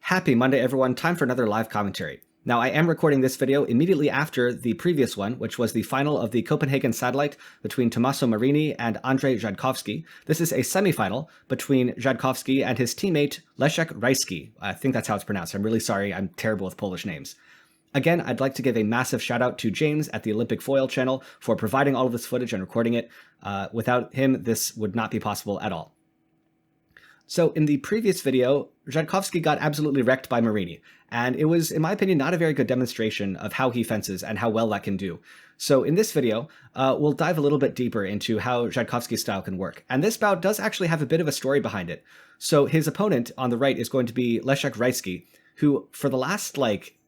Happy Monday, everyone. Time for another live commentary. Now, I am recording this video immediately after the previous one, which was the final of the Copenhagen Satellite between Tommaso Marini and Andrej Rzadkowski. This is a semifinal between Rzadkowski and his teammate Leszek Rajski. I think that's how it's pronounced. I'm really sorry. I'm terrible with Polish names. Again, I'd like to give a massive shout out to James at the Olympic Foil channel for providing all of this footage and recording it. Without him, this would not be possible at all. So in the previous video, Rzadkowski got absolutely wrecked by Marini, and it was, in my opinion, not a very good demonstration of how he fences and how well that can do. So in this video, we'll dive a little bit deeper into how Rzadkowski's style can work. And this bout does actually have a bit of a story behind it. So his opponent on the right is going to be Leszek Rajski, who for the last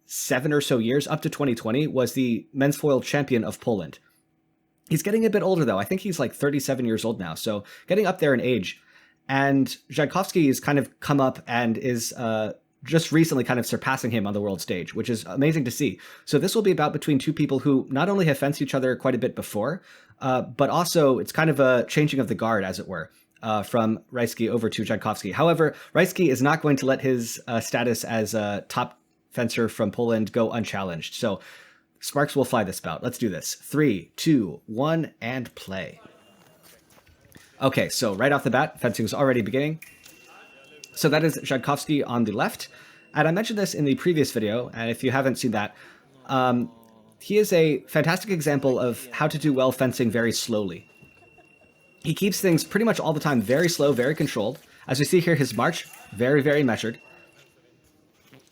7 or so years, up to 2020, was the men's foil champion of Poland. He's getting a bit older though. I think he's 37 years old now, so getting up there in age. And Rzadkowski has kind of come up and is just recently kind of surpassing him on the world stage, which is amazing to see. So this will be about between two people who not only have fenced each other quite a bit before, but also it's kind of a changing of the guard, as it were, from Rajski over to Rzadkowski. However, Rajski is not going to let his status as a top fencer from Poland go unchallenged. So sparks will fly this bout. Let's do this. 3, 2, 1, and play. Okay, so right off the bat, fencing is already beginning. So that is Rzadkowski on the left. And I mentioned this in the previous video, and if you haven't seen that, he is a fantastic example of how to do well fencing very slowly. He keeps things pretty much all the time very slow, very controlled. As we see here, his march, very, very measured.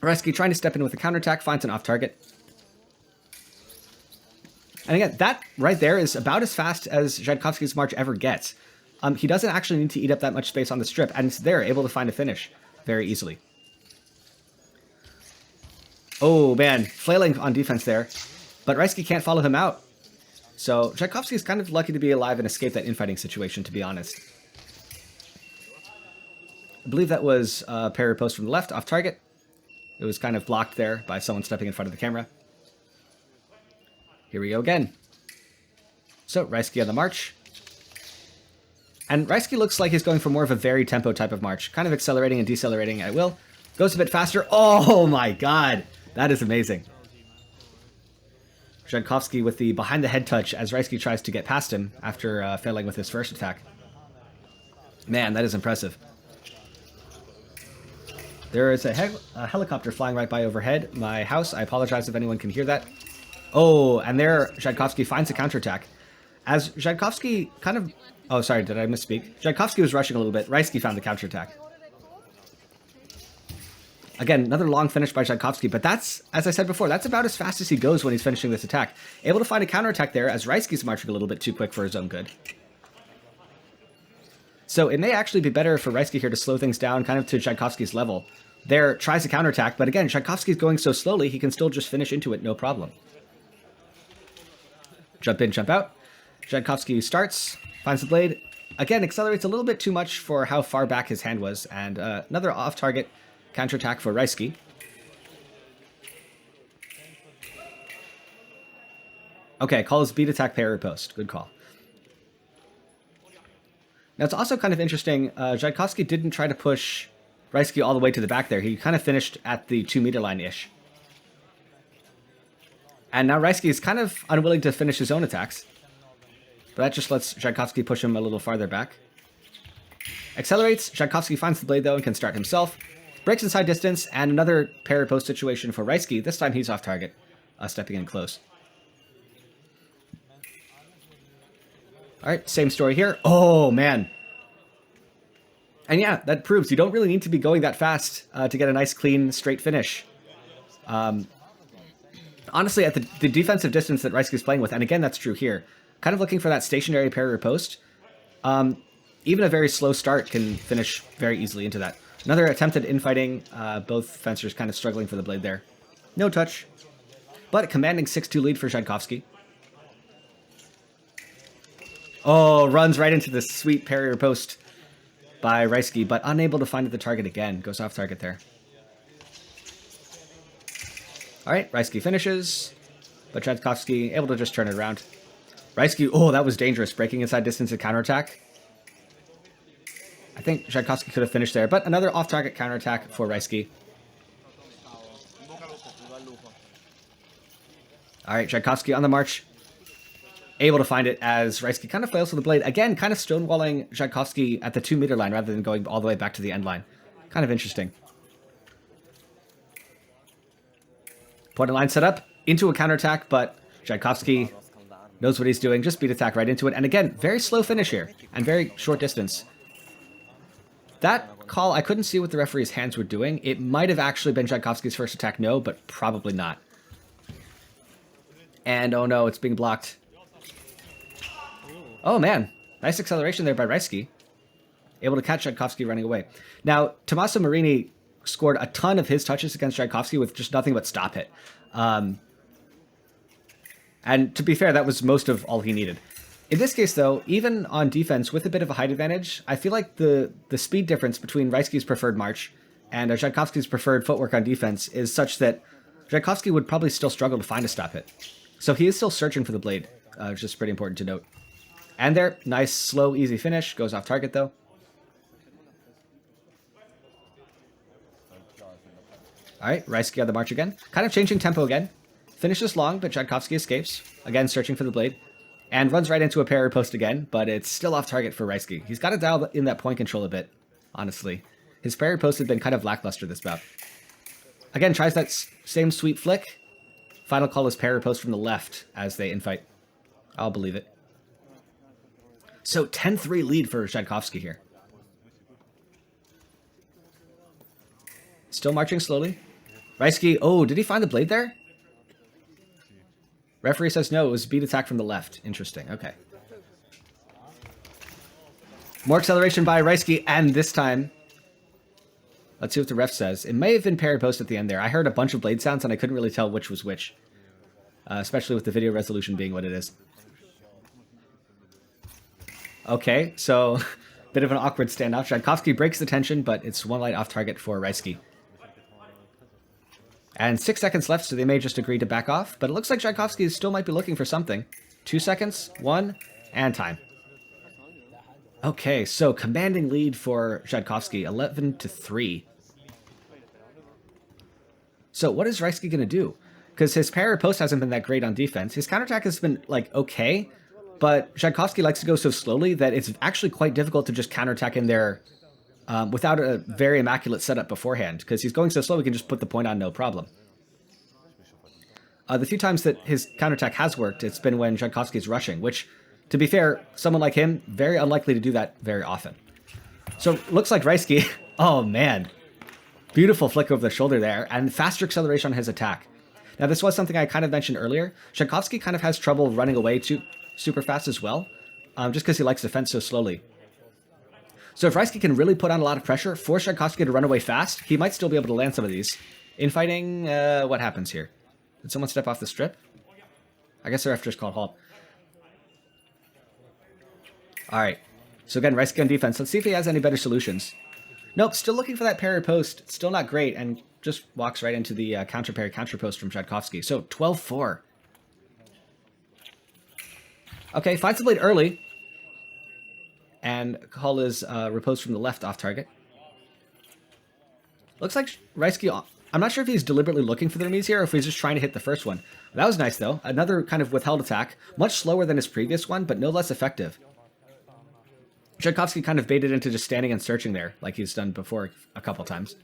Rajski trying to step in with a counterattack, finds an off target. And again, that right there is about as fast as Rzadkowski's march ever gets. He doesn't actually need to eat up that much space on the strip, and it's there, able to find a finish very easily. Oh, man, flailing on defense there. But Rajski can't follow him out. So Rzadkowski is kind of lucky to be alive and escape that infighting situation, to be honest. I believe that was a parry post from the left, off target. It was kind of blocked there by someone stepping in front of the camera. Here we go again. So Rajski on the march. And Rajski looks like he's going for more of a very tempo type of march, kind of accelerating and decelerating at will. Goes a bit faster. Oh my god, that is amazing. Rzadkowski with the behind the head touch as Rajski tries to get past him after failing with his first attack. Man, that is impressive. There is a helicopter flying right by overhead my house. I apologize if anyone can hear that. Oh, and there Rzadkowski finds a counterattack. As Rzadkowski kind of... Oh, sorry, did I misspeak? Rzadkowski was rushing a little bit. Rajski found the counterattack. Again, another long finish by Rzadkowski, but that's, as I said before, that's about as fast as he goes when he's finishing this attack. Able to find a counterattack there as Rajski's marching a little bit too quick for his own good. So it may actually be better for Rajski here to slow things down kind of to Rzadkowski's level. There, tries a counterattack, but again, Rzadkowski's going so slowly, he can still just finish into it, no problem. Jump in, jump out. Rzadkowski starts, finds the blade. Again, accelerates a little bit too much for how far back his hand was, and another off-target counterattack for Rajski. Okay, calls beat attack parry post. Good call. Now, it's also kind of interesting, Rzadkowski didn't try to push Rajski all the way to the back there. He kind of finished at the 2-meter line-ish. And now Rajski is kind of unwilling to finish his own attacks. But that just lets Rzadkowski push him a little farther back. Accelerates. Rzadkowski finds the blade, though, and can start himself. Breaks inside distance, and another parry post situation for Rajski. This time he's off target, stepping in close. All right, same story here. Oh, man. And yeah, that proves you don't really need to be going that fast to get a nice, clean, straight finish. Honestly, at the defensive distance that Rajski is playing with, and again, that's true here, kind of looking for that stationary parry or post, even a very slow start can finish very easily into that. Another attempted infighting, both fencers kind of struggling for the blade there. No touch, but a commanding 6-2 lead for Rzadkowski. Oh, runs right into the sweet parry or post by Rajski, but unable to find the target again. Goes off target there. All right, Rajski finishes, but Rzadkowski able to just turn it around. Rajski, oh, that was dangerous, breaking inside distance and counterattack. I think Rzadkowski could have finished there, but another off-target counterattack for Rajski. All right, Rzadkowski on the march. Able to find it as Rzadkowski kind of fails with the blade. Again, kind of stonewalling Rzadkowski at the 2-meter line rather than going all the way back to the end line. Kind of interesting. Point of line set up into a counterattack, but Rzadkowski knows what he's doing. Just beat attack right into it. And again, very slow finish here and very short distance. That call, I couldn't see what the referee's hands were doing. It might have actually been Rzadkowski's first attack, no, but probably not. And oh no, it's being blocked. Oh man, nice acceleration there by Rzadkowski. Able to catch Rzadkowski running away. Now, Tommaso Marini scored a ton of his touches against Rzadkowski with just nothing but stop hit. And to be fair, that was most of all he needed. In this case, though, even on defense with a bit of a height advantage, I feel like the speed difference between Rzadkowski's preferred march and Rzadkowski's preferred footwork on defense is such that Rzadkowski would probably still struggle to find a stop hit. So he is still searching for the blade, which is pretty important to note. And there, nice, slow, easy finish. Goes off target, though. All right, Rzadkowski on the march again. Kind of changing tempo again. Finishes long, but Rzadkowski escapes. Again, searching for the blade. And runs right into a parry post again, but it's still off target for Rzadkowski. He's got to dial in that point control a bit, honestly. His parry post had been kind of lackluster this bout. Again, tries that same sweet flick. Final call is parry post from the left as they infight. I'll believe it. So 10-3 lead for Rzadkowski here. Still marching slowly. Rzadkowski, oh, did he find the blade there? Referee says no, it was beat attack from the left. Interesting, okay. More acceleration by Rzadkowski, and this time, let's see what the ref says. It may have been parry post at the end there. I heard a bunch of blade sounds, and I couldn't really tell which was which. Especially with the video resolution being what it is. Okay, so bit of an awkward standoff. Rzadkowski breaks the tension, but it's one light off target for Rzadkowski. And 6 seconds left, so they may just agree to back off. But it looks like Rzadkowski still might be looking for something. 2 seconds, 1, and time. Okay, so commanding lead for Rzadkowski, 11-3. So what is Rzadkowski going to do? Because his parry post hasn't been that great on defense. His counterattack has been, like, okay. But Rzadkowski likes to go so slowly that it's actually quite difficult to just counterattack in there without a very immaculate setup beforehand. Because he's going so slow, we can just put the point on no problem. The few times that his counterattack has worked, it's been when Rzadkowski is rushing, which, to be fair, someone like him, very unlikely to do that very often. So, looks like Rzadkowski, oh man, beautiful flick over the shoulder there, and faster acceleration on his attack. Now, this was something I kind of mentioned earlier. Rzadkowski kind of has trouble running away super fast as well, just because he likes to fence so slowly. So if Rzadkowski can really put on a lot of pressure, force Rzadkowski to run away fast, he might still be able to land some of these. In fighting, what happens here? Did someone step off the strip? I guess the ref just called halt. Alright, so again, Rzadkowski on defense. Let's see if he has any better solutions. Nope, still looking for that parry post. It's still not great, and just walks right into the counter parry counter post from Rzadkowski. So 12-4. Okay, finds the blade early. And call is riposte from the left off target. Looks like Rzadkowski, I'm not sure if he's deliberately looking for the remise here or if he's just trying to hit the first one. That was nice though. Another kind of withheld attack. Much slower than his previous one, but no less effective. Rzadkowski kind of baited into just standing and searching there, like he's done before a couple times.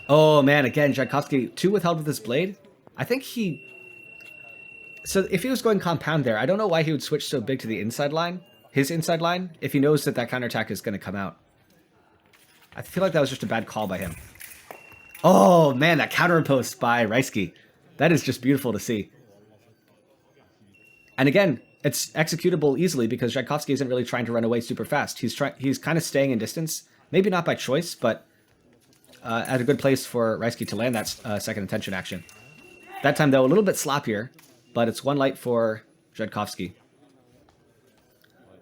Oh man, again, Rzadkowski, 2 withheld with his blade. I think he... So if he was going compound there, I don't know why he would switch so big to the inside line, his inside line, if he knows that that counterattack is going to come out. I feel like that was just a bad call by him. Oh man, that counter post by Rzadkowski. That is just beautiful to see. And again, it's executable easily because Rzadkowski isn't really trying to run away super fast. He's kind of staying in distance, maybe not by choice, but at a good place for Rzadkowski to land that second intention action. That time though, a little bit sloppier. But it's 1 light for Rzadkowski.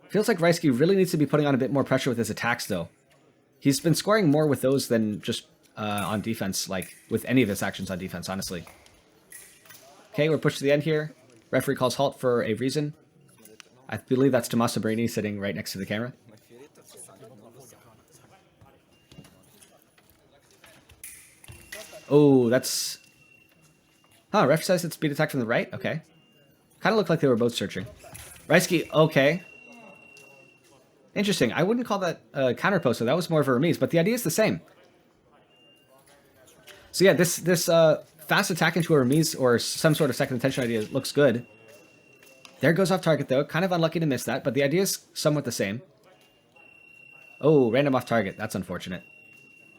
Feels like Rzadkowski really needs to be putting on a bit more pressure with his attacks, though. He's been scoring more with those than just on defense, like with any of his actions on defense, honestly. Okay, we're pushed to the end here. Referee calls halt for a reason. I believe that's Tommaso Marini sitting right next to the camera. Oh, that's Huh, ref says it's speed attack from the right? Okay. Kind of looked like they were both searching. Rzadkowski, okay. Interesting. I wouldn't call that a counter post, so that was more of a remise, but the idea is the same. So yeah, this fast attack into a remise or some sort of second attention idea looks good. There goes off target, though. Kind of unlucky to miss that, but the idea is somewhat the same. Oh, random off target. That's unfortunate.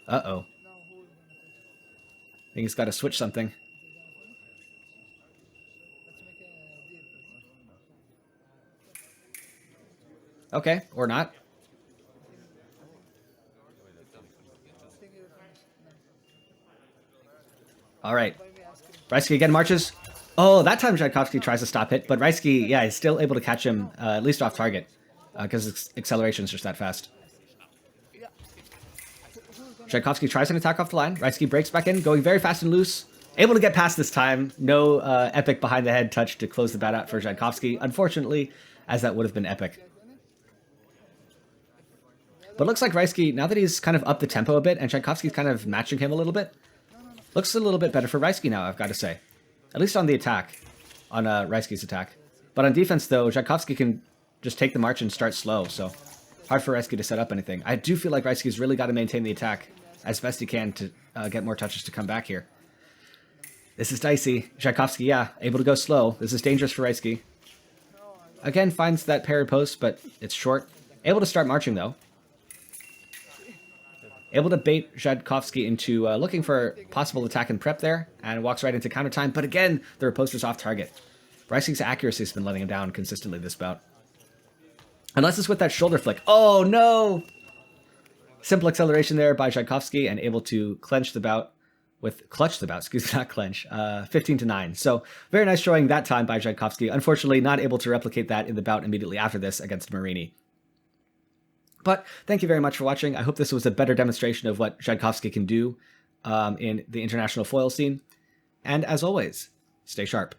Uh-oh. I think he's got to switch something. Okay, or not. All right. Rzadkowski again marches. Oh, that time Rzadkowski tries to stop it, but Rzadkowski, yeah, is still able to catch him, at least off target, because acceleration is just that fast. Rzadkowski tries an attack off the line. Rzadkowski breaks back in, going very fast and loose. Able to get past this time. No epic behind the head touch to close the bout out for Rzadkowski, unfortunately, as that would have been epic. But it looks like Rzadkowski, now that he's kind of upped the tempo a bit, and Rzadkowski's kind of matching him a little bit, looks a little bit better for Rzadkowski now, I've got to say. At least on the attack, on Rzadkowski's attack. But on defense, though, Rzadkowski can just take the march and start slow, so hard for Rzadkowski to set up anything. I do feel like Rzadkowski's really got to maintain the attack as best he can to get more touches to come back here. This is dicey. Rzadkowski, yeah, able to go slow. This is dangerous for Rzadkowski. Again, finds that parry post, but it's short. Able to start marching, though. Able to bait Rzadkowski into looking for possible attack and prep there, and walks right into counter time. But again, the riposte is off target. Rzadkowski's accuracy has been letting him down consistently this bout. Unless it's with that shoulder flick. Oh, no! Simple acceleration there by Rzadkowski, and able to clench the bout with... Clutch the bout, excuse me, not clench. 15-9. So, very nice showing that time by Rzadkowski. Unfortunately, not able to replicate that in the bout immediately after this against Marini. But thank you very much for watching. I hope this was a better demonstration of what Rzadkowski can do in the international foil scene. And as always, stay sharp.